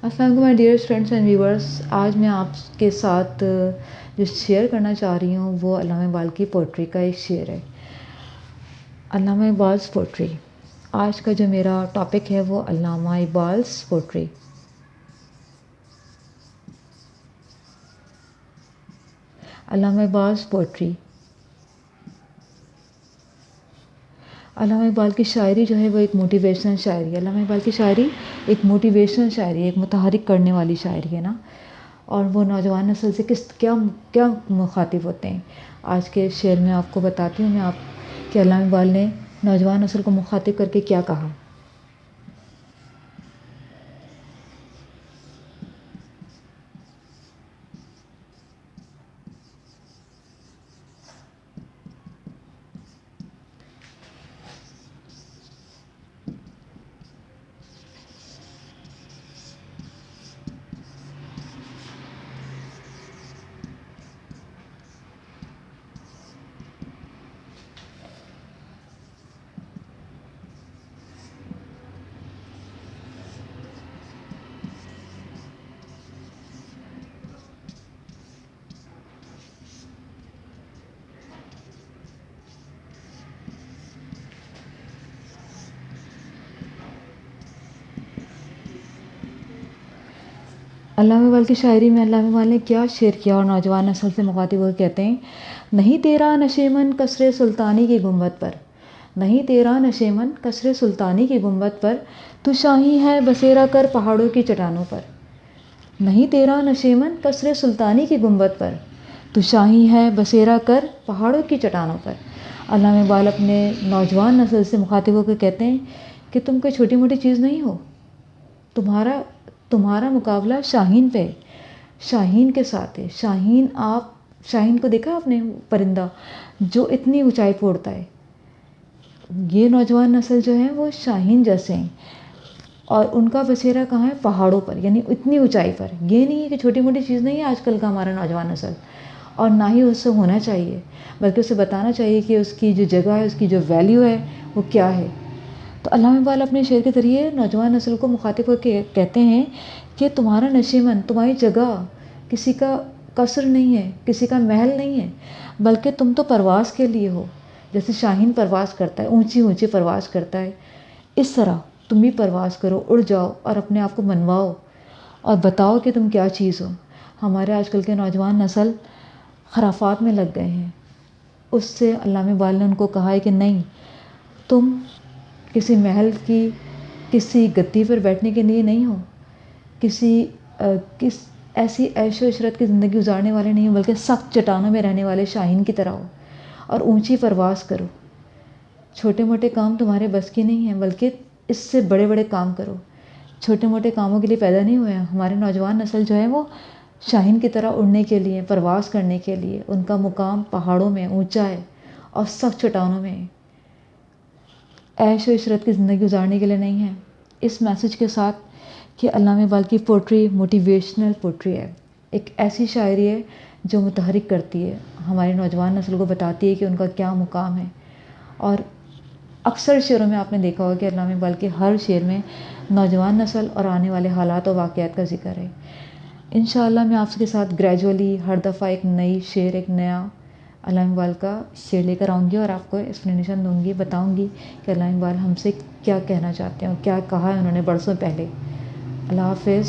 السلام علیکم my dear friends and viewers. آج میں آپ کے ساتھ جو شیئر کرنا چاہ رہی ہوں وہ علامہ اقبال کی پوئٹری کا ایک شعر ہے. علامہ اقبال's پوئٹری. آج کا جو میرا ٹاپک ہے وہ علامہ اقبال's پوئٹری. علامہ اقبال's پوئٹری. علامہ اقبال کی شاعری جو ہے وہ ایک موٹیویشنل شاعری ہے. علامہ اقبال کی شاعری ایک موٹیویشنل شاعری ہے، ایک متحرک کرنے والی شاعری ہے نا. اور وہ نوجوان نسل سے کیا مخاطب ہوتے ہیں. آج کے شعر میں آپ کو بتاتی ہوں میں کہ علامہ اقبال نے نوجوان نسل کو مخاطب کر کے کیا کہا. علامہ اقبال کی شاعری میں علامہ اقبال نے کیا شعر کیا اور نوجوان نسل سے مخاطب ہو کے کہتے ہیں، نہیں تیرا نشیمن قصر سلطانی کی گنبد پر، نہیں تیرا نشیمن قصر سلطانی کی گنبد پر، تو شاہی ہے بسیرا کر پہاڑوں کی چٹانوں پر. نہیں تیرا نشیمن قصر سلطانی کی گنبد پر، تو شاہی ہے بسیرا کر پہاڑوں کی چٹانوں پر. علامہ اقبال اپنے نوجوان نسل سے مخاطب ہو کے کہتے ہیں کہ تم کوئی چھوٹی موٹی چیز نہیں ہو. تمہارا مقابلہ شاہین پہ، شاہین کے ساتھ ہے. شاہین کو دیکھا آپ نے، پرندہ جو اتنی اونچائی پہ اڑتا ہے. یہ نوجوان نسل جو ہے وہ شاہین جیسے ہیں اور ان کا بسیرا کہاں ہے؟ پہاڑوں پر، یعنی اتنی اونچائی پر. یہ نہیں ہے کہ چھوٹی موٹی چیز نہیں ہے آج کل کا ہمارا نوجوان نسل، اور نہ ہی اس سے ہونا چاہیے، بلکہ اسے بتانا چاہیے کہ اس کی جو جگہ ہے، اس کی جو ویلیو ہے وہ کیا ہے. تو علامہ اقبال اپنے شعر کے ذریعے نوجوان نسل کو مخاطب ہو کے کہتے ہیں کہ تمہارا نشیمن، تمہاری جگہ کسی کا قصر نہیں ہے، کسی کا محل نہیں ہے، بلکہ تم تو پرواز کے لیے ہو. جیسے شاہین پرواز کرتا ہے، اونچی اونچی پرواز کرتا ہے، اس طرح تم بھی پرواز کرو، اڑ جاؤ اور اپنے آپ کو منواؤ اور بتاؤ کہ تم کیا چیز ہو. ہمارے آج کل کے نوجوان نسل خرافات میں لگ گئے ہیں. اس سے علامہ اقبال نے ان کو کہا ہے کہ نہیں، تم کسی محل کی، کسی گدی پر بیٹھنے کے لیے نہیں ہو، ایسی عیش و عشرت کی زندگی گزارنے والے نہیں ہو، بلکہ سخت چٹانوں میں رہنے والے شاہین کی طرح ہو اور اونچی پرواز کرو. چھوٹے موٹے کام تمہارے بس کی نہیں ہیں، بلکہ اس سے بڑے بڑے کام کرو. چھوٹے موٹے کاموں کے لیے پیدا نہیں ہوئے ہیں. ہمارے نوجوان نسل جو ہے وہ شاہین کی طرح اڑنے کے لیے، پرواز کرنے کے لیے. ان کا مقام پہاڑوں میں اونچا ہے اور سخت چٹانوں میں ہے، عیش و عشرت کی زندگی گزارنے کے لیے نہیں ہے. اس میسج کے ساتھ کہ علامہ اقبال کی پوئٹری موٹیویشنل پوئٹری ہے، ایک ایسی شاعری ہے جو متحرک کرتی ہے، ہمارے نوجوان نسل کو بتاتی ہے کہ ان کا کیا مقام ہے. اور اکثر شعروں میں آپ نے دیکھا ہوگا کہ علامہ اقبال کے ہر شعر میں نوجوان نسل اور آنے والے حالات و واقعات کا ذکر ہے. انشاءاللہ میں آپ کے ساتھ گریجولی ہر دفعہ ایک نئی شعر، ایک نیا علامہ اقبال کا شعر لے کر آؤں گی اور آپ کو ایکسپلینیشن دوں گی، بتاؤں گی کہ علامہ اقبال ہم سے کیا کہنا چاہتے ہیں اور کیا کہا ہے انہوں نے برسوں پہلے. اللہ حافظ.